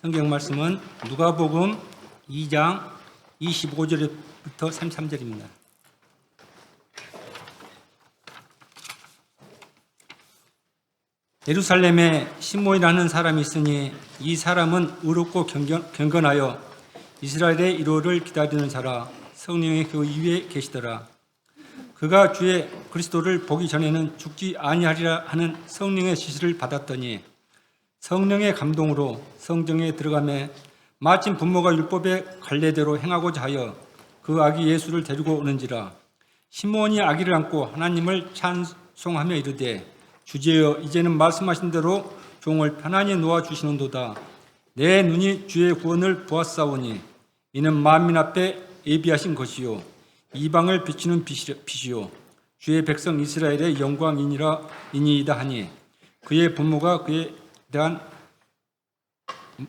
성경 말씀은 누가복음 2장 25절부터 33절입니다. 예루살렘에 시몬이라는 사람이 있으니 이 사람은 의롭고 경건하여 이스라엘의 위로를 기다리는 자라. 성령이 그 위에 계시더라. 그가 주의 그리스도를 보기 전에는 죽지 아니하리라 하는 성령의 지시를 받았더니 성령의 감동으로 성전에 들어가매 마침 부모가 율법의 관례대로 행하고자 하여 그 아기 예수를 데리고 오는지라. 시몬이 아기를 안고 하나님을 찬송하며 이르되 주제여 이제는 말씀하신 대로 종을 편안히 놓아주시는도다. 내 눈이 주의 구원을 보았사오니 이는 만민 앞에 예비하신 것이요 이방을 비추는 빛이요 주의 백성 이스라엘의 영광이니이다 하니 그의 부모가 그에 대한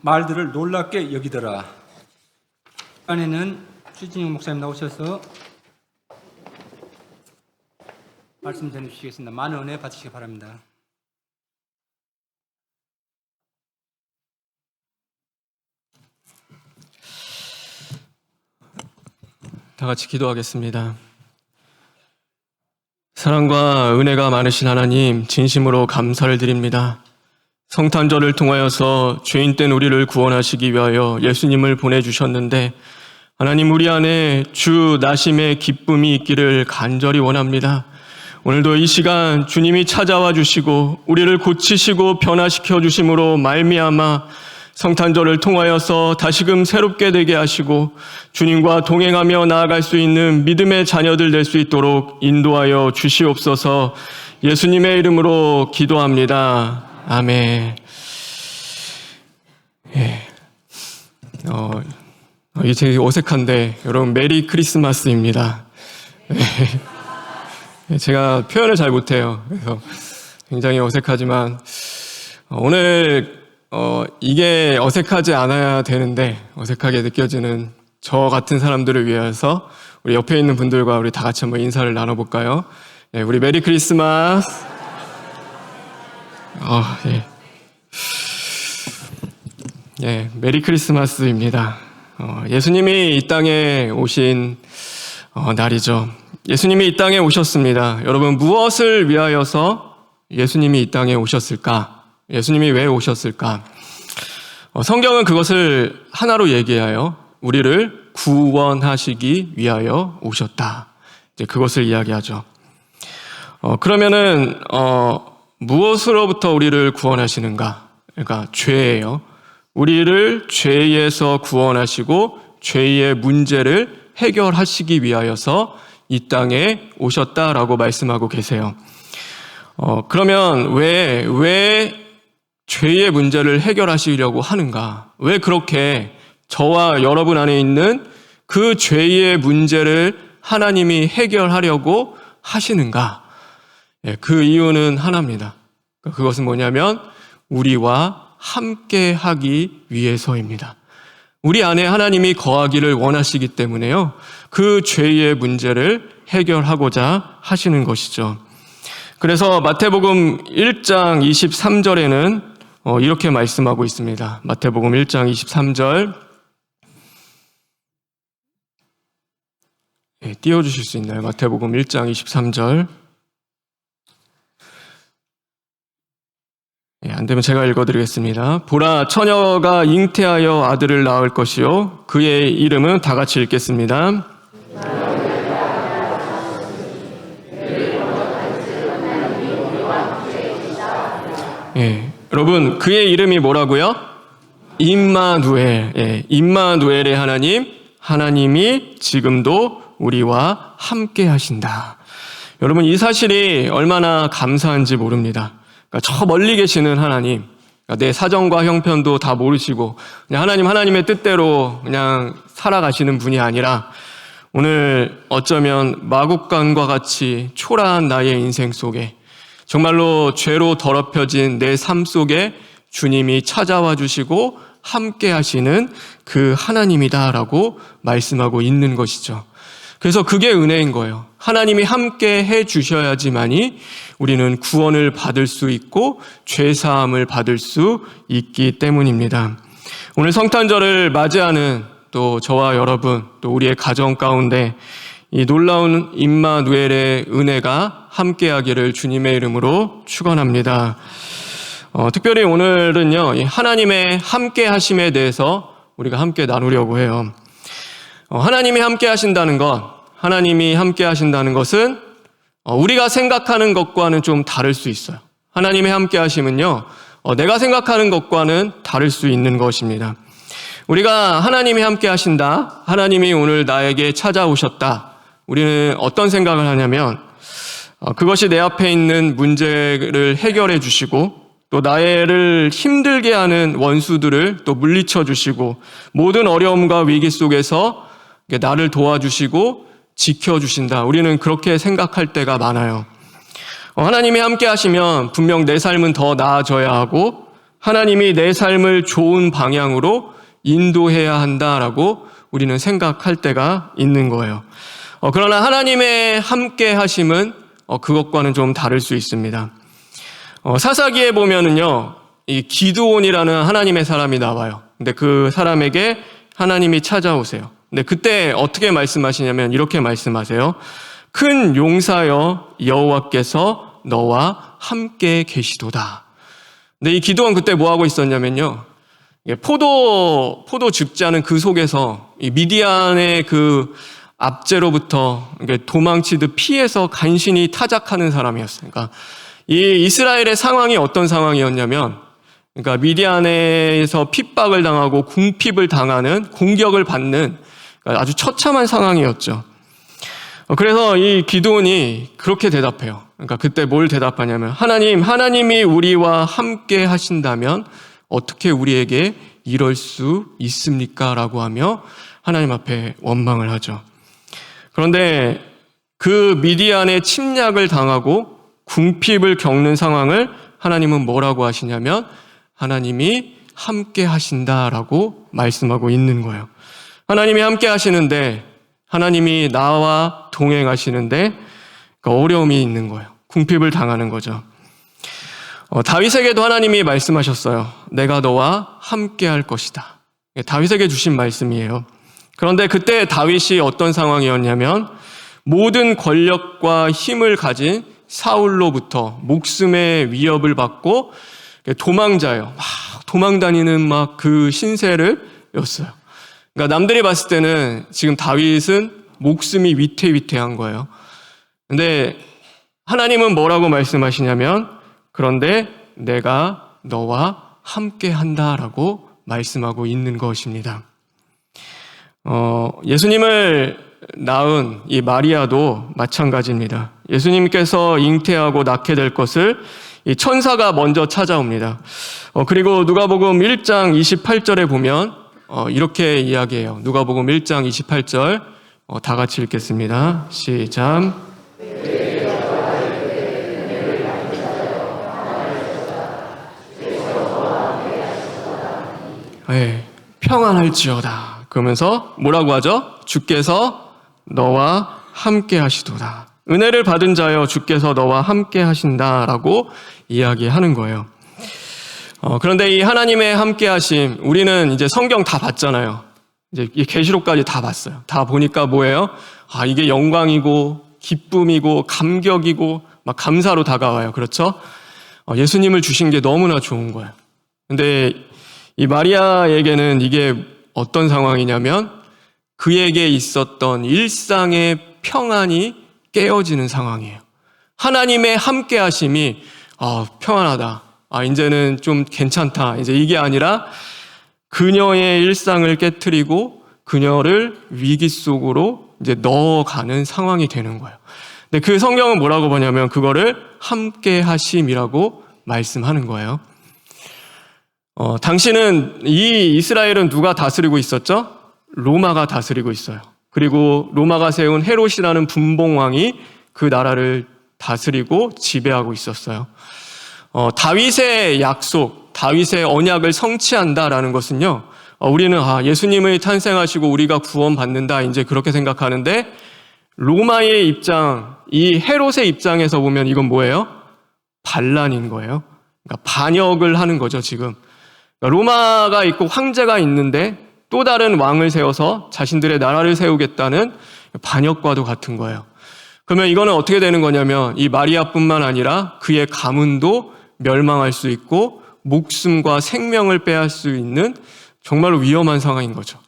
말들을 놀랍게 여기더라. 안에는 추진영 목사님 나오셔서 말씀 전해주시겠습니다. 많은 은혜 받으시기 바랍니다. 다 같이 기도하겠습니다. 사랑과 은혜가 많으신 하나님, 진심으로 감사를 드립니다. 성탄절을 통하여서 죄인된 우리를 구원하시기 위하여 예수님을 보내주셨는데 하나님, 우리 안에 주 나심의 기쁨이 있기를 간절히 원합니다. 오늘도 이 시간 주님이 찾아와 주시고 우리를 고치시고 변화시켜 주심으로 말미암아 성탄절을 통하여서 다시금 새롭게 되게 하시고 주님과 동행하며 나아갈 수 있는 믿음의 자녀들 될 수 있도록 인도하여 주시옵소서. 예수님의 이름으로 기도합니다. 아멘. 이게 되게 어색한데 여러분, 메리 크리스마스입니다. 제가 표현을 잘 못해요. 그래서 굉장히 어색하지만 오늘 이게 어색하지 않아야 되는데 어색하게 느껴지는 저 같은 사람들을 위해서 우리 옆에 있는 분들과 우리 다 같이 한번 인사를 나눠볼까요? 네, 우리 메리 크리스마스. 예, 메리 크리스마스입니다. 예수님이 이 땅에 오신 날이죠. 예수님이 이 땅에 오셨습니다. 여러분, 무엇을 위하여서 예수님이 이 땅에 오셨을까? 예수님이 왜 오셨을까? 성경은 그것을 하나로 얘기하여 우리를 구원하시기 위하여 오셨다. 이제 그것을 이야기하죠. 그러면은 무엇으로부터 우리를 구원하시는가? 그러니까 죄예요. 우리를 죄에서 구원하시고 죄의 문제를 해결하시기 위하여서 이 땅에 오셨다라고 말씀하고 계세요. 그러면 왜 죄의 문제를 해결하시려고 하는가? 왜 그렇게 저와 여러분 안에 있는 그 죄의 문제를 하나님이 해결하려고 하시는가? 그 이유는 하나입니다. 그것은 뭐냐면 우리와 함께 하기 위해서입니다. 우리 안에 하나님이 거하기를 원하시기 때문에요. 그 죄의 문제를 해결하고자 하시는 것이죠. 그래서 마태복음 1장 23절에는 이렇게 말씀하고 있습니다. 마태복음 1장 23절. 띄워주실 수 있나요? 마태복음 1장 23절. 안 되면 제가 읽어드리겠습니다. 보라, 처녀가 잉태하여 아들을 낳을 것이요 그의 이름은, 다 같이 읽겠습니다. 여러분, 그의 이름이 뭐라고요? 임마누엘. 임마누엘의 하나님, 하나님이 지금도 우리와 함께 하신다. 여러분, 이 사실이 얼마나 감사한지 모릅니다. 그러니까 저 멀리 계시는 하나님, 그러니까 내 사정과 형편도 다 모르시고 그냥 하나님의 뜻대로 그냥 살아가시는 분이 아니라 오늘 어쩌면 마국간과 같이 초라한 나의 인생 속에 정말로 죄로 더럽혀진 내 삶 속에 주님이 찾아와 주시고 함께 하시는 그 하나님이다라고 말씀하고 있는 것이죠. 그래서 그게 은혜인 거예요. 하나님이 함께 해 주셔야지만이 우리는 구원을 받을 수 있고 죄사함을 받을 수 있기 때문입니다. 오늘 성탄절을 맞이하는 또 저와 여러분, 또 우리의 가정 가운데 이 놀라운 임마누엘의 은혜가 함께하기를 주님의 이름으로 축원합니다. 특별히 오늘은요, 이 하나님의 함께하심에 대해서 우리가 함께 나누려고 해요. 하나님이 함께하신다는 것, 하나님이 함께하신다는 것은 우리가 생각하는 것과는 좀 다를 수 있어요. 하나님의 함께하심은요, 내가 생각하는 것과는 다를 수 있는 것입니다. 우리가 하나님이 함께하신다, 하나님이 오늘 나에게 찾아오셨다, 우리는 어떤 생각을 하냐면 그것이 내 앞에 있는 문제를 해결해 주시고 또 나를 힘들게 하는 원수들을 또 물리쳐 주시고 모든 어려움과 위기 속에서 나를 도와주시고 지켜주신다. 우리는 그렇게 생각할 때가 많아요. 하나님이 함께 하시면 분명 내 삶은 더 나아져야 하고 하나님이 내 삶을 좋은 방향으로 인도해야 한다라고 우리는 생각할 때가 있는 거예요. 그러나 하나님의 함께 하심은 그것과는 좀 다를 수 있습니다. 사사기에 보면은요, 이 기드온이라는 하나님의 사람이 나와요. 근데 그 사람에게 하나님이 찾아오세요. 근데 그때 어떻게 말씀하시냐면 이렇게 말씀하세요. 큰 용사여 여호와께서 너와 함께 계시도다. 근데 이 기드온 그때 뭐 하고 있었냐면요, 포도 줍자는 그 속에서 이 미디안의 그 압제로부터 도망치듯 피해서 간신히 타작하는 사람이었어요. 그러니까 이 이스라엘의 상황이 어떤 상황이었냐면, 그러니까 미디안에서 핍박을 당하고 궁핍을 당하는, 공격을 받는 아주 처참한 상황이었죠. 그래서 이 기드온이 그렇게 대답해요. 그러니까 그때 뭘 대답하냐면, 하나님이 우리와 함께 하신다면 어떻게 우리에게 이럴 수 있습니까? 라고 하며 하나님 앞에 원망을 하죠. 그런데 그 미디안의 침략을 당하고 궁핍을 겪는 상황을 하나님은 뭐라고 하시냐면 하나님이 함께 하신다라고 말씀하고 있는 거예요. 하나님이 함께 하시는데, 하나님이 나와 동행하시는데 어려움이 있는 거예요. 궁핍을 당하는 거죠. 다윗에게도 하나님이 말씀하셨어요. 내가 너와 함께 할 것이다. 다윗에게 주신 말씀이에요. 그런데 그때 다윗이 어떤 상황이었냐면 모든 권력과 힘을 가진 사울로부터 목숨의 위협을 받고 도망자예요. 막 도망다니는 막 그 신세를 였어요. 그러니까 남들이 봤을 때는 지금 다윗은 목숨이 위태위태한 거예요. 근데 하나님은 뭐라고 말씀하시냐면 그런데 내가 너와 함께 한다라고 말씀하고 있는 것입니다. 예수님을 낳은 이 마리아도 마찬가지입니다. 예수님께서 잉태하고 낳게 될 것을 이 천사가 먼저 찾아옵니다. 그리고 누가복음 1장 28절에 보면 이렇게 이야기해요. 누가복음 1장 28절 다 같이 읽겠습니다. 시작. 네, 평안할지어다. 그러면서 뭐라고 하죠? 주께서 너와 함께 하시도다. 은혜를 받은 자여 주께서 너와 함께 하신다라고 이야기하는 거예요. 그런데 이 하나님의 함께 하심, 우리는 이제 성경 다 봤잖아요. 이제 이 계시록까지 다 봤어요. 다 보니까 뭐예요? 이게 영광이고 기쁨이고 감격이고 막 감사로 다가와요. 그렇죠? 예수님을 주신 게 너무나 좋은 거예요. 근데 이 마리아에게는 이게 어떤 상황이냐면 그에게 있었던 일상의 평안이 깨어지는 상황이에요. 하나님의 함께 하심이 평안하다. 이제는 좀 괜찮다. 이제 이게 아니라 그녀의 일상을 깨트리고 그녀를 위기 속으로 이제 넣어가는 상황이 되는 거예요. 근데 그 성경은 뭐라고 보냐면 그거를 함께 하심이라고 말씀하는 거예요. 당시는 이 이스라엘은 누가 다스리고 있었죠? 로마가 다스리고 있어요. 그리고 로마가 세운 헤롯이라는 분봉왕이 그 나라를 다스리고 지배하고 있었어요. 다윗의 약속, 다윗의 언약을 성취한다라는 것은요, 우리는 예수님의 탄생하시고 우리가 구원받는다 이제 그렇게 생각하는데 로마의 입장, 이 헤롯의 입장에서 보면 이건 뭐예요? 반란인 거예요. 그러니까 반역을 하는 거죠, 지금. 그러니까 로마가 있고 황제가 있는데 또 다른 왕을 세워서 자신들의 나라를 세우겠다는 반역과도 같은 거예요. 그러면 이거는 어떻게 되는 거냐면 이 마리아뿐만 아니라 그의 가문도 멸망할 수 있고 목숨과 생명을 빼앗을 수 있는 정말로 위험한 상황인 거죠.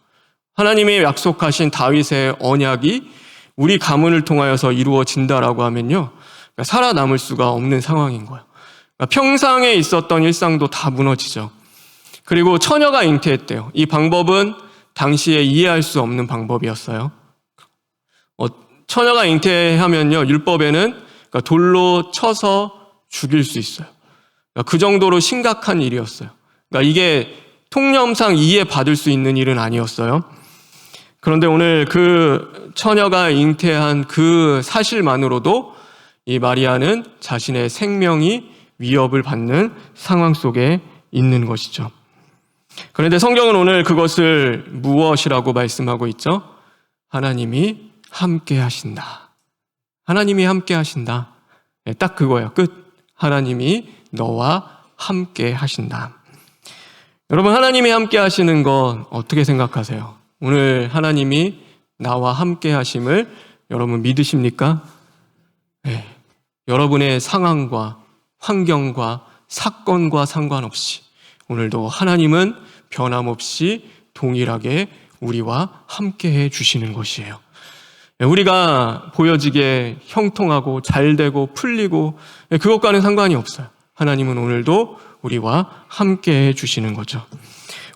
하나님이 약속하신 다윗의 언약이 우리 가문을 통하여서 이루어진다라고 하면요, 그러니까 살아남을 수가 없는 상황인 거예요. 그러니까 평상에 있었던 일상도 다 무너지죠. 그리고 처녀가 잉태했대요. 이 방법은 당시에 이해할 수 없는 방법이었어요. 처녀가 잉태하면요, 율법에는 그러니까 돌로 쳐서 죽일 수 있어요. 그러니까 그 정도로 심각한 일이었어요. 그러니까 이게 통념상 이해받을 수 있는 일은 아니었어요. 그런데 오늘 그 처녀가 잉태한 그 사실만으로도 이 마리아는 자신의 생명이 위협을 받는 상황 속에 있는 것이죠. 그런데 성경은 오늘 그것을 무엇이라고 말씀하고 있죠? 하나님이 함께 하신다. 하나님이 함께 하신다. 딱 그거예요. 끝. 하나님이 너와 함께 하신다. 여러분, 하나님이 함께 하시는 건 어떻게 생각하세요? 오늘 하나님이 나와 함께 하심을 여러분 믿으십니까? 네. 여러분의 상황과 환경과 사건과 상관없이 오늘도 하나님은 변함없이 동일하게 우리와 함께 해 주시는 것이에요. 우리가 보여지게 형통하고 잘되고 풀리고 그것과는 상관이 없어요. 하나님은 오늘도 우리와 함께 해 주시는 거죠.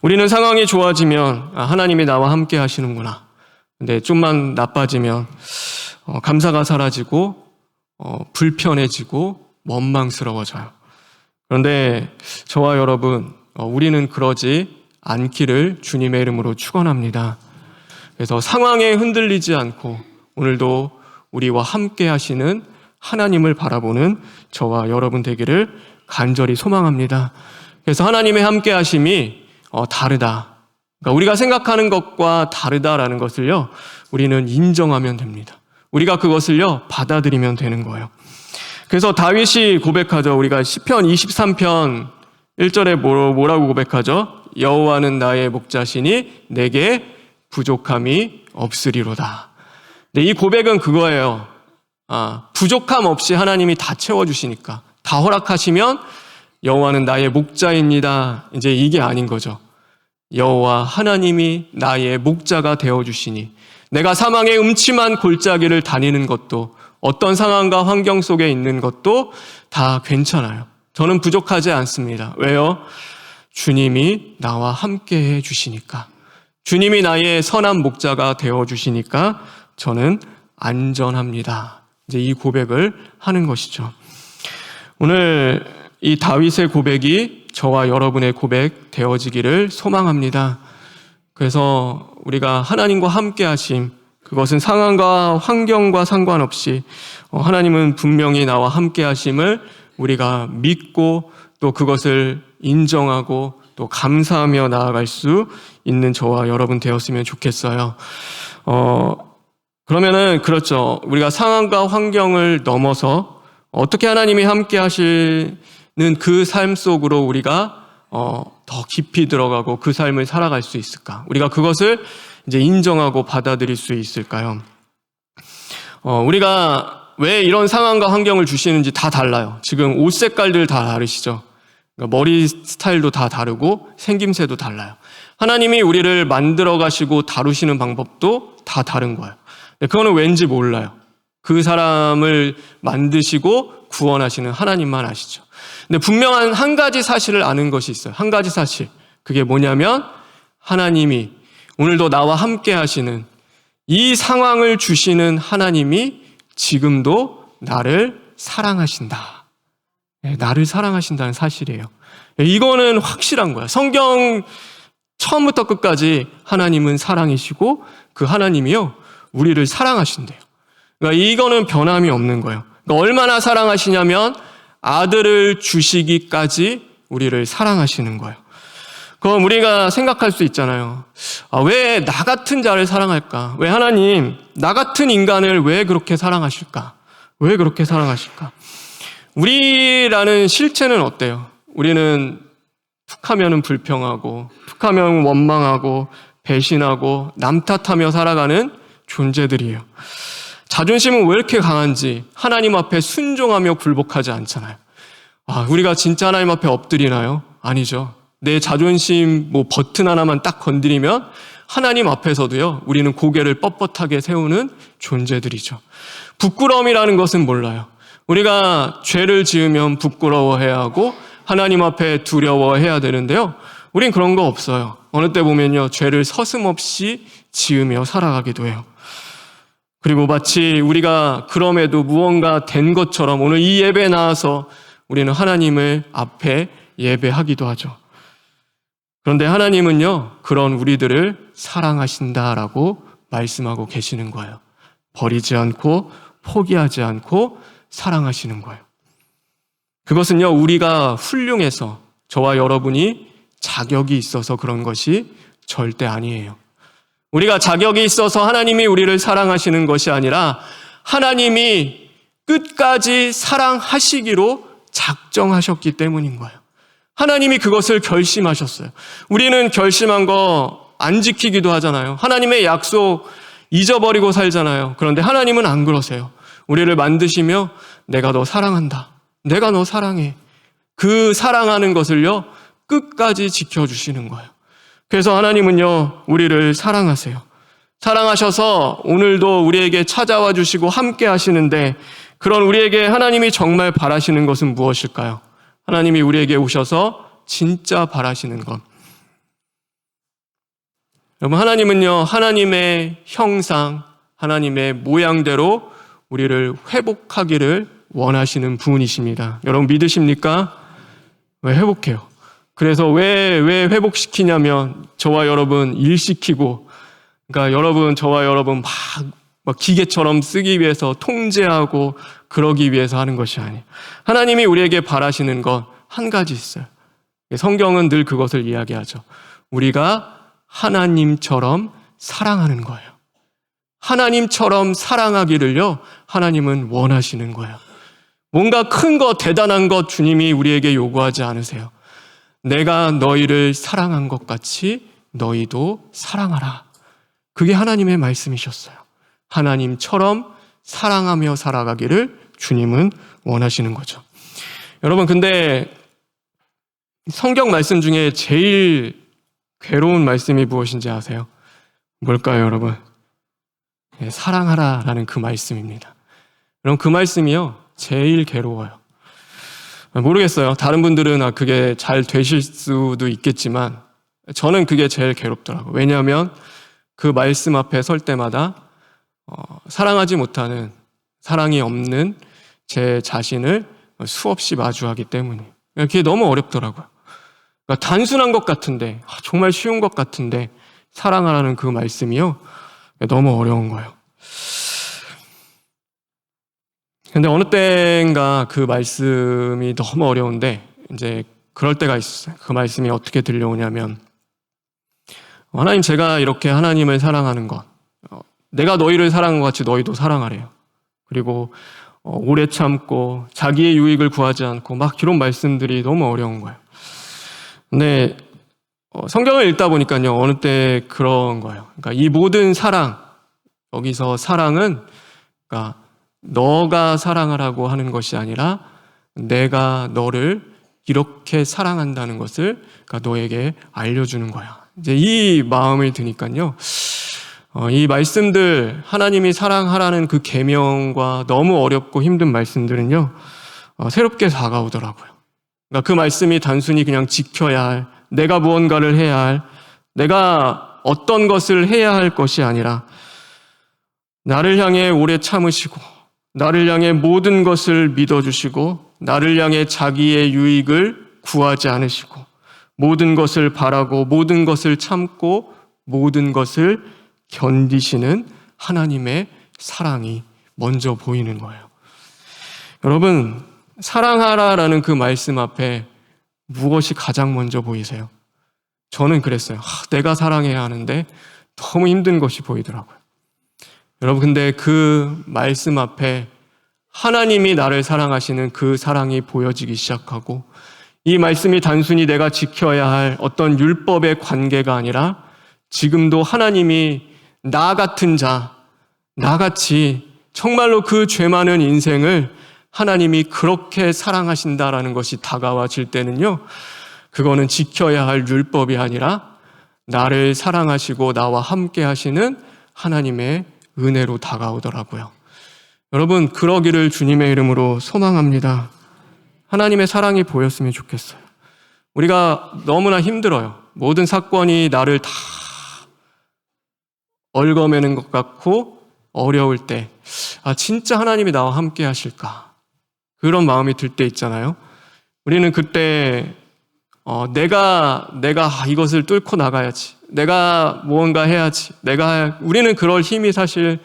우리는 상황이 좋아지면 하나님이 나와 함께 하시는구나. 근데 좀만 나빠지면 감사가 사라지고 불편해지고 원망스러워져요. 그런데 저와 여러분, 우리는 그러지 않기를 주님의 이름으로 축원합니다. 그래서 상황에 흔들리지 않고 오늘도 우리와 함께 하시는 하나님을 바라보는 저와 여러분 되기를 간절히 소망합니다. 그래서 하나님의 함께 하심이 다르다. 그러니까 우리가 생각하는 것과 다르다라는 것을요, 우리는 인정하면 됩니다. 우리가 그것을요, 받아들이면 되는 거예요. 그래서 다윗이 고백하죠. 우리가 시편 23편 1절에 뭐라고 고백하죠? 여호와는 나의 목자시니 내게 부족함이 없으리로다. 네, 이 고백은 그거예요. 부족함 없이 하나님이 다 채워주시니까, 다 허락하시면 여호와는 나의 목자입니다. 이제 이게 아닌 거죠. 여호와 하나님이 나의 목자가 되어주시니 내가 사망의 음침한 골짜기를 다니는 것도, 어떤 상황과 환경 속에 있는 것도 다 괜찮아요. 저는 부족하지 않습니다. 왜요? 주님이 나와 함께 해주시니까, 주님이 나의 선한 목자가 되어주시니까 저는 안전합니다. 이제 이 고백을 하는 것이죠. 오늘 이 다윗의 고백이 저와 여러분의 고백 되어지기를 소망합니다. 그래서 우리가 하나님과 함께 하심, 그것은 상황과 환경과 상관없이 하나님은 분명히 나와 함께 하심을 우리가 믿고 또 그것을 인정하고 또 감사하며 나아갈 수 있는 저와 여러분 되었으면 좋겠어요. 그러면은 그렇죠. 우리가 상황과 환경을 넘어서 어떻게 하나님이 함께 하시는 그 삶 속으로 우리가 더 깊이 들어가고 그 삶을 살아갈 수 있을까? 우리가 그것을 이제 인정하고 받아들일 수 있을까요? 우리가 왜 이런 상황과 환경을 주시는지 다 달라요. 지금 옷 색깔들 다 다르시죠? 그러니까 머리 스타일도 다 다르고 생김새도 달라요. 하나님이 우리를 만들어 가시고 다루시는 방법도 다 다른 거예요. 그거는 왠지 몰라요. 그 사람을 만드시고 구원하시는 하나님만 아시죠. 근데 분명한 한 가지 사실을 아는 것이 있어요. 한 가지 사실. 그게 뭐냐면 하나님이 오늘도 나와 함께 하시는 이 상황을 주시는 하나님이 지금도 나를 사랑하신다. 나를 사랑하신다는 사실이에요. 이거는 확실한 거야. 성경 처음부터 끝까지 하나님은 사랑이시고 그 하나님이요, 우리를 사랑하신대요. 그러니까 이거는 변함이 없는 거예요. 그러니까 얼마나 사랑하시냐면 아들을 주시기까지 우리를 사랑하시는 거예요. 그럼 우리가 생각할 수 있잖아요. 왜 나 같은 자를 사랑할까? 왜 하나님 나 같은 인간을 왜 그렇게 사랑하실까? 왜 그렇게 사랑하실까? 우리라는 실체는 어때요? 우리는 툭하면은 불평하고, 툭하면 원망하고, 배신하고, 남 탓하며 살아가는 존재들이에요. 자존심은 왜 이렇게 강한지 하나님 앞에 순종하며 굴복하지 않잖아요. 우리가 진짜 하나님 앞에 엎드리나요? 아니죠. 내 자존심 버튼 하나만 딱 건드리면 하나님 앞에서도요, 우리는 고개를 뻣뻣하게 세우는 존재들이죠. 부끄러움이라는 것은 몰라요. 우리가 죄를 지으면 부끄러워해야 하고 하나님 앞에 두려워해야 되는데요, 우린 그런 거 없어요. 어느 때 보면요, 죄를 서슴없이 지으며 살아가기도 해요. 그리고 마치 우리가 그럼에도 무언가 된 것처럼 오늘 이 예배에 나와서 우리는 하나님을 앞에 예배하기도 하죠. 그런데 하나님은요, 그런 우리들을 사랑하신다라고 말씀하고 계시는 거예요. 버리지 않고 포기하지 않고 사랑하시는 거예요. 그것은요, 우리가 훌륭해서 저와 여러분이 자격이 있어서 그런 것이 절대 아니에요. 우리가 자격이 있어서 하나님이 우리를 사랑하시는 것이 아니라 하나님이 끝까지 사랑하시기로 작정하셨기 때문인 거예요. 하나님이 그것을 결심하셨어요. 우리는 결심한 거 안 지키기도 하잖아요. 하나님의 약속 잊어버리고 살잖아요. 그런데 하나님은 안 그러세요. 우리를 만드시며 내가 너 사랑한다. 내가 너 사랑해. 그 사랑하는 것을요, 끝까지 지켜주시는 거예요. 그래서 하나님은요, 우리를 사랑하세요. 사랑하셔서 오늘도 우리에게 찾아와 주시고 함께 하시는데, 그런 우리에게 하나님이 정말 바라시는 것은 무엇일까요? 하나님이 우리에게 오셔서 진짜 바라시는 것. 여러분, 하나님은요, 하나님의 형상, 하나님의 모양대로 우리를 회복하기를 원하시는 분이십니다. 여러분 믿으십니까? 왜 회복해요? 그래서 왜 회복시키냐면, 저와 여러분 일시키고, 그러니까 저와 여러분 막 기계처럼 쓰기 위해서 통제하고 그러기 위해서 하는 것이 아니에요. 하나님이 우리에게 바라시는 것 한 가지 있어요. 성경은 늘 그것을 이야기하죠. 우리가 하나님처럼 사랑하는 거예요. 하나님처럼 사랑하기를요, 하나님은 원하시는 거예요. 뭔가 큰 것, 대단한 것 주님이 우리에게 요구하지 않으세요. 내가 너희를 사랑한 것 같이 너희도 사랑하라. 그게 하나님의 말씀이셨어요. 하나님처럼 사랑하며 살아가기를 주님은 원하시는 거죠. 여러분, 근데 성경 말씀 중에 제일 괴로운 말씀이 무엇인지 아세요? 뭘까요, 여러분? 사랑하라라는 그 말씀입니다. 여러분, 그 말씀이요, 제일 괴로워요. 모르겠어요. 다른 분들은 그게 잘 되실 수도 있겠지만 저는 그게 제일 괴롭더라고요. 왜냐하면 그 말씀 앞에 설 때마다 사랑하지 못하는, 사랑이 없는 제 자신을 수없이 마주하기 때문에 그게 너무 어렵더라고요. 그러니까 단순한 것 같은데, 정말 쉬운 것 같은데 사랑하라는 그 말씀이요, 너무 어려운 거예요. 근데 어느 때인가 그 말씀이 너무 어려운데 이제 그럴 때가 있었어요. 그 말씀이 어떻게 들려오냐면, 하나님, 제가 이렇게 하나님을 사랑하는 것, 내가 너희를 사랑한 것 같이 너희도 사랑하래요. 그리고 오래 참고 자기의 유익을 구하지 않고 막 이런 말씀들이 너무 어려운 거예요. 근데 성경을 읽다 보니까요, 어느 때 그런 거예요. 그러니까 이 모든 사랑, 여기서 사랑은 그러니까 너가 사랑하라고 하는 것이 아니라 내가 너를 이렇게 사랑한다는 것을 그러니까 너에게 알려주는 거야. 이제 이 마음을 드니까요, 이 말씀들, 하나님이 사랑하라는 그 계명과 너무 어렵고 힘든 말씀들은요, 새롭게 다가오더라고요. 그러니까 그 말씀이 단순히 그냥 지켜야 할, 내가 무언가를 해야 할, 내가 어떤 것을 해야 할 것이 아니라 나를 향해 오래 참으시고 나를 향해 모든 것을 믿어주시고 나를 향해 자기의 유익을 구하지 않으시고 모든 것을 바라고 모든 것을 참고 모든 것을 견디시는 하나님의 사랑이 먼저 보이는 거예요. 여러분, 사랑하라라는 그 말씀 앞에 무엇이 가장 먼저 보이세요? 저는 그랬어요. 내가 사랑해야 하는데 너무 힘든 것이 보이더라고요. 여러분, 근데 그 말씀 앞에 하나님이 나를 사랑하시는 그 사랑이 보여지기 시작하고 이 말씀이 단순히 내가 지켜야 할 어떤 율법의 관계가 아니라 지금도 하나님이 나 같은 자, 나같이 정말로 그 죄 많은 인생을 하나님이 그렇게 사랑하신다라는 것이 다가와질 때는요, 그거는 지켜야 할 율법이 아니라 나를 사랑하시고 나와 함께 하시는 하나님의 은혜로 다가오더라고요. 여러분, 그러기를 주님의 이름으로 소망합니다. 하나님의 사랑이 보였으면 좋겠어요. 우리가 너무나 힘들어요. 모든 사건이 나를 다 얽어매는 것 같고 어려울 때, 진짜 하나님이 나와 함께 하실까? 그런 마음이 들 때 있잖아요. 우리는 그때 내가 이것을 뚫고 나가야지, 내가 무언가 해야지, 우리는 그럴 힘이 사실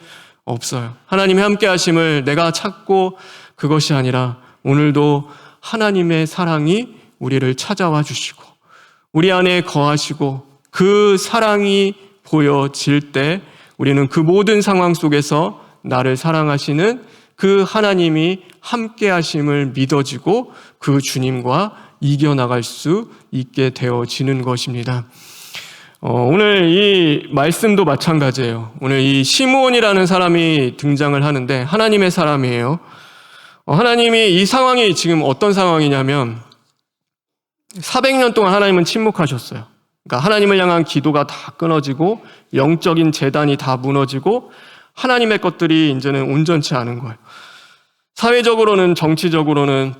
없어요. 하나님의 함께 하심을 내가 찾고 그것이 아니라 오늘도 하나님의 사랑이 우리를 찾아와 주시고 우리 안에 거하시고 그 사랑이 보여질 때 우리는 그 모든 상황 속에서 나를 사랑하시는 그 하나님이 함께 하심을 믿어지고 그 주님과 이겨나갈 수 있게 되어지는 것입니다. 오늘 이 말씀도 마찬가지예요. 오늘 이 시므온이라는 사람이 등장을 하는데 하나님의 사람이에요. 하나님이 이 상황이 지금 어떤 상황이냐면 400년 동안 하나님은 침묵하셨어요. 그러니까 하나님을 향한 기도가 다 끊어지고 영적인 재단이 다 무너지고 하나님의 것들이 이제는 온전치 않은 거예요. 사회적으로는, 정치적으로는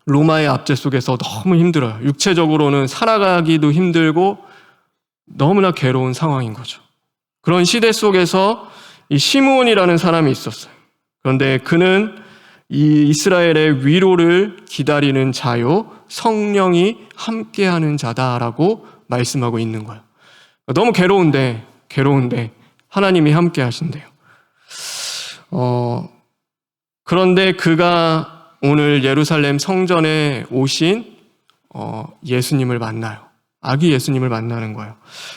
로마의 압제 속에서 너무 힘들어요. 육체적으로는 살아가기도 힘들고 너무나 괴로운 상황인 거죠. 그런 시대 속에서 이 시므온이라는 사람이 있었어요. 그런데 그는 이 이스라엘의 위로를 기다리는 자요, 성령이 함께하는 자다라고 말씀하고 있는 거예요. 너무 괴로운데 하나님이 함께 하신대요. 그런데 그가 오늘 예루살렘 성전에 오신 예수님을 만나요. 아기 예수님을 만나는 거예요.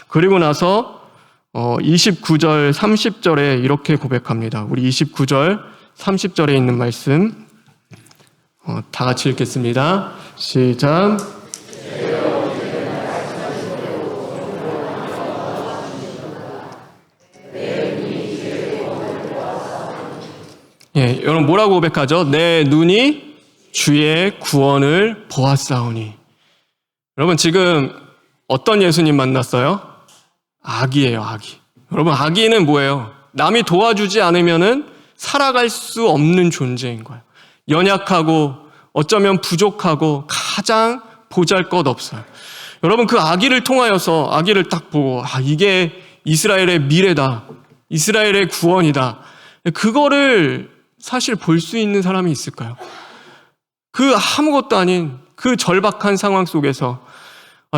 그리고 나서 29절, 30절에 이렇게 고백합니다. 우리 29절, 30절에 있는 말씀 다 같이 읽겠습니다. 시작. 예, 여러분 뭐라고 고백하죠? 내 눈이 주의 구원을 보았사오니. 여러분 지금 어떤 예수님 만났어요? 아기예요, 아기. 여러분 아기는 뭐예요? 남이 도와주지 않으면은 살아갈 수 없는 존재인 거예요. 연약하고 어쩌면 부족하고 가장 보잘것없어요. 여러분 그 아기를 통하여서 아기를 딱 보고 이게 이스라엘의 미래다. 이스라엘의 구원이다. 그거를 사실 볼 수 있는 사람이 있을까요? 그 아무것도 아닌 그 절박한 상황 속에서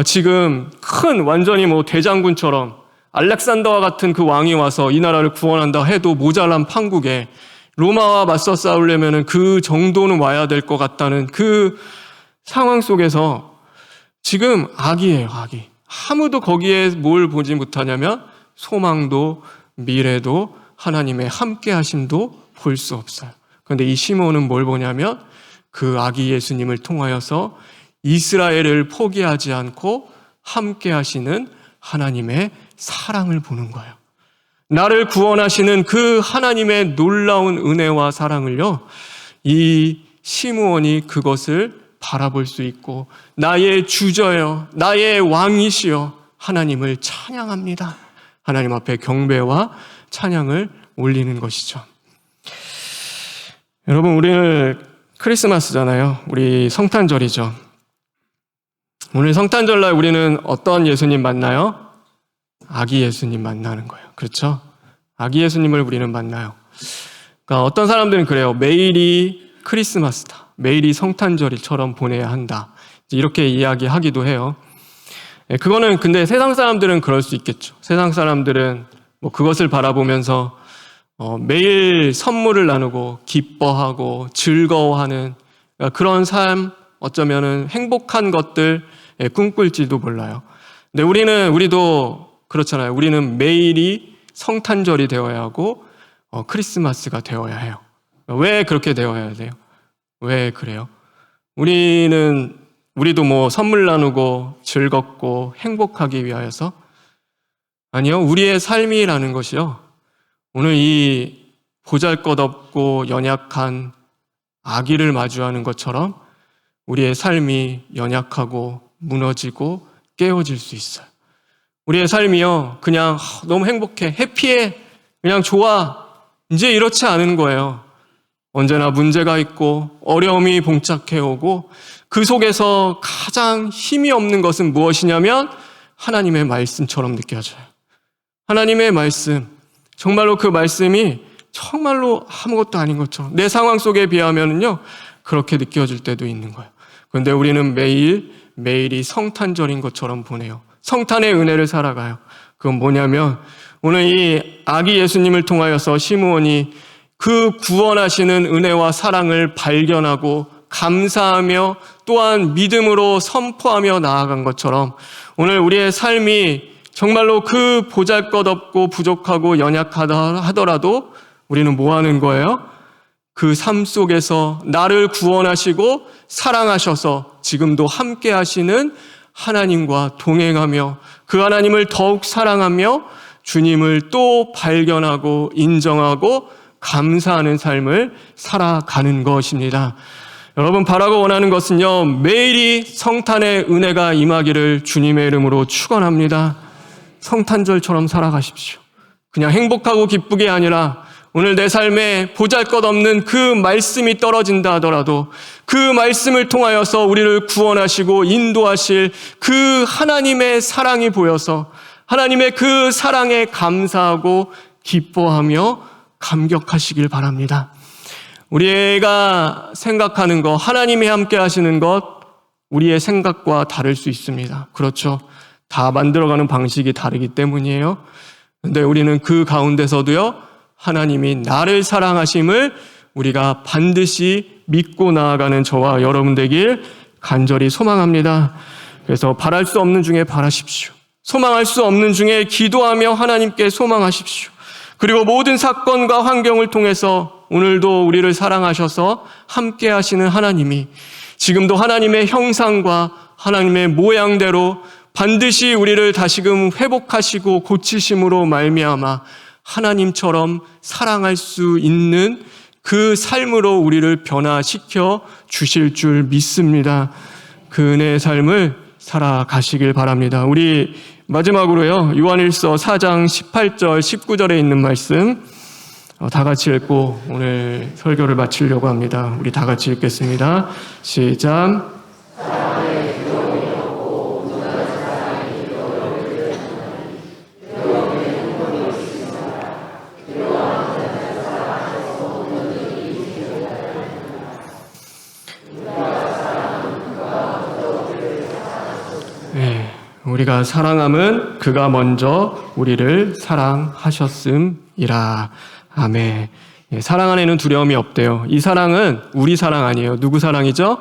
지금 큰 완전히 대장군처럼 알렉산더와 같은 그 왕이 와서 이 나라를 구원한다 해도 모자란 판국에 로마와 맞서 싸우려면 그 정도는 와야 될 것 같다는 그 상황 속에서 지금 아기예요, 아기. 아무도 거기에 뭘 보지 못하냐면 소망도 미래도 하나님의 함께 하심도 볼 수 없어요. 그런데 이 시므온은 뭘 보냐면 그 아기 예수님을 통하여서 이스라엘을 포기하지 않고 함께 하시는 하나님의 사랑을 보는 거예요. 나를 구원하시는 그 하나님의 놀라운 은혜와 사랑을요, 이 시므온이 그것을 바라볼 수 있고 나의 주저여, 나의 왕이시여 하나님을 찬양합니다. 하나님 앞에 경배와 찬양을 올리는 것이죠. 여러분 우리는 크리스마스잖아요. 우리 성탄절이죠. 오늘 성탄절날 우리는 어떤 예수님 만나요? 아기 예수님 만나는 거예요. 그렇죠? 아기 예수님을 우리는 만나요. 그러니까 어떤 사람들은 그래요. 매일이 크리스마스다. 매일이 성탄절처럼 보내야 한다. 이렇게 이야기하기도 해요. 그거는 근데 세상 사람들은 그럴 수 있겠죠. 세상 사람들은 그것을 바라보면서 매일 선물을 나누고 기뻐하고 즐거워하는 그런 삶, 어쩌면은 행복한 것들 꿈꿀지도 몰라요. 근데 우리도 그렇잖아요. 우리는 매일이 성탄절이 되어야 하고 크리스마스가 되어야 해요. 왜 그렇게 되어야 돼요? 왜 그래요? 우리는 우리도 뭐 선물 나누고 즐겁고 행복하기 위하여서? 아니요. 우리의 삶이라는 것이요. 오늘 이 보잘것없고 연약한 아기를 마주하는 것처럼 우리의 삶이 연약하고 무너지고 깨어질 수 있어요. 우리의 삶이요. 그냥 너무 행복해, 해피해, 그냥 좋아. 이제 이렇지 않은 거예요. 언제나 문제가 있고 어려움이 봉착해 오고 그 속에서 가장 힘이 없는 것은 무엇이냐면 하나님의 말씀처럼 느껴져요. 하나님의 말씀, 정말로 그 말씀이 정말로 아무것도 아닌 것처럼 내 상황 속에 비하면요 그렇게 느껴질 때도 있는 거예요. 그런데 우리는 매일이 성탄절인 것처럼 보내요. 성탄의 은혜를 살아가요. 그건 뭐냐면 오늘 이 아기 예수님을 통하여서 시므온이 그 구원하시는 은혜와 사랑을 발견하고 감사하며 또한 믿음으로 선포하며 나아간 것처럼 오늘 우리의 삶이 정말로 그 보잘것없고 부족하고 연약하다 하더라도 우리는 뭐 하는 거예요? 그 삶 속에서 나를 구원하시고 사랑하셔서 지금도 함께 하시는 하나님과 동행하며 그 하나님을 더욱 사랑하며 주님을 또 발견하고 인정하고 감사하는 삶을 살아가는 것입니다. 여러분 바라고 원하는 것은요, 매일이 성탄의 은혜가 임하기를 주님의 이름으로 축원합니다. 성탄절처럼 살아가십시오. 그냥 행복하고 기쁘게 아니라 오늘 내 삶에 보잘것없는 그 말씀이 떨어진다 하더라도 그 말씀을 통하여서 우리를 구원하시고 인도하실 그 하나님의 사랑이 보여서 하나님의 그 사랑에 감사하고 기뻐하며 감격하시길 바랍니다. 우리가 생각하는 것, 하나님이 함께 하시는 것, 우리의 생각과 다를 수 있습니다. 그렇죠. 다 만들어가는 방식이 다르기 때문이에요. 그런데 우리는 그 가운데서도요, 하나님이 나를 사랑하심을 우리가 반드시 믿고 나아가는 저와 여러분 되길 간절히 소망합니다. 그래서 바랄 수 없는 중에 바라십시오. 소망할 수 없는 중에 기도하며 하나님께 소망하십시오. 그리고 모든 사건과 환경을 통해서 오늘도 우리를 사랑하셔서 함께 하시는 하나님이 지금도 하나님의 형상과 하나님의 모양대로 반드시 우리를 다시금 회복하시고 고치심으로 말미암아 하나님처럼 사랑할 수 있는 그 삶으로 우리를 변화시켜 주실 줄 믿습니다. 그 은혜의 삶을 살아가시길 바랍니다. 우리 마지막으로요, 요한일서 4장 18절 19절에 있는 말씀 다 같이 읽고 오늘 설교를 마치려고 합니다. 우리 다 같이 읽겠습니다. 시작. 우리가 사랑함은 그가 먼저 우리를 사랑하셨음이라. 아멘. 사랑 안에는 두려움이 없대요. 이 사랑은 우리 사랑 아니에요. 누구 사랑이죠?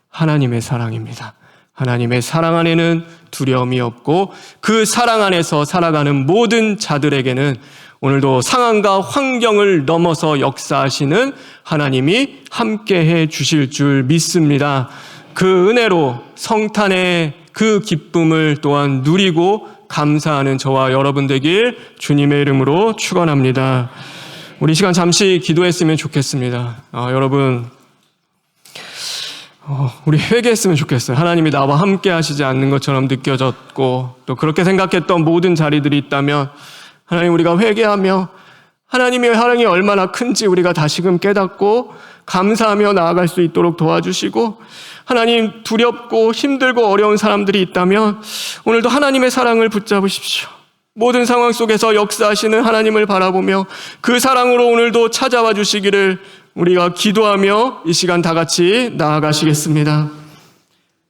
하나님의 사랑입니다. 하나님의 사랑 안에는 두려움이 없고 그 사랑 안에서 살아가는 모든 자들에게는 오늘도 상황과 환경을 넘어서 역사하시는 하나님이 함께해 주실 줄 믿습니다. 그 은혜로 성탄의 그 기쁨을 또한 누리고 감사하는 저와 여러분 되길 주님의 이름으로 축원합니다. 우리 시간 잠시 기도했으면 좋겠습니다. 여러분, 우리 회개했으면 좋겠어요. 하나님이 나와 함께 하시지 않는 것처럼 느껴졌고 또 그렇게 생각했던 모든 자리들이 있다면 하나님, 우리가 회개하며 하나님의 사랑이 얼마나 큰지 우리가 다시금 깨닫고 감사하며 나아갈 수 있도록 도와주시고, 하나님, 두렵고 힘들고 어려운 사람들이 있다면 오늘도 하나님의 사랑을 붙잡으십시오. 모든 상황 속에서 역사하시는 하나님을 바라보며 그 사랑으로 오늘도 찾아와 주시기를 우리가 기도하며 이 시간 다 같이 나아가시겠습니다.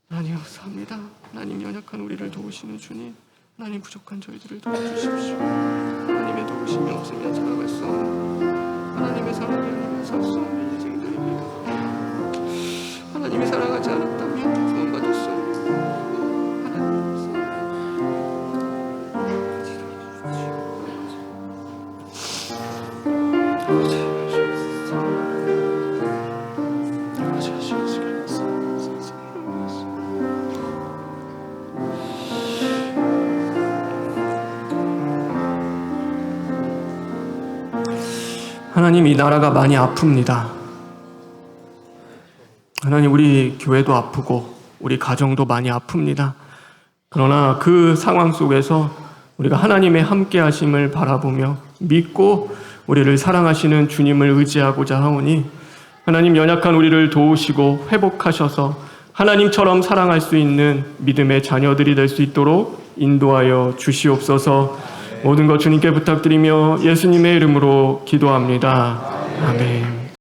하나님 감사합니다. 하나님, 연약한 우리를 도우시는 주님, 하나님, 부족한 저희들을 도와주십시오. 하나님의 도우심이 없으면 살아갈 수 없는, 하나님의 사랑이 아니면 살 수 없는 인생들입니다. 하나님이 사랑하지 않았다면 구원받을 수 없는 하나님. 하나님, 이 나라가 많이 아픕니다. 하나님, 우리 교회도 아프고 우리 가정도 많이 아픕니다. 그러나 그 상황 속에서 우리가 하나님의 함께 하심을 바라보며 믿고 우리를 사랑하시는 주님을 의지하고자 하오니 하나님, 연약한 우리를 도우시고 회복하셔서 하나님처럼 사랑할 수 있는 믿음의 자녀들이 될 수 있도록 인도하여 주시옵소서. 모든 것 주님께 부탁드리며 예수님의 이름으로 기도합니다. 아멘.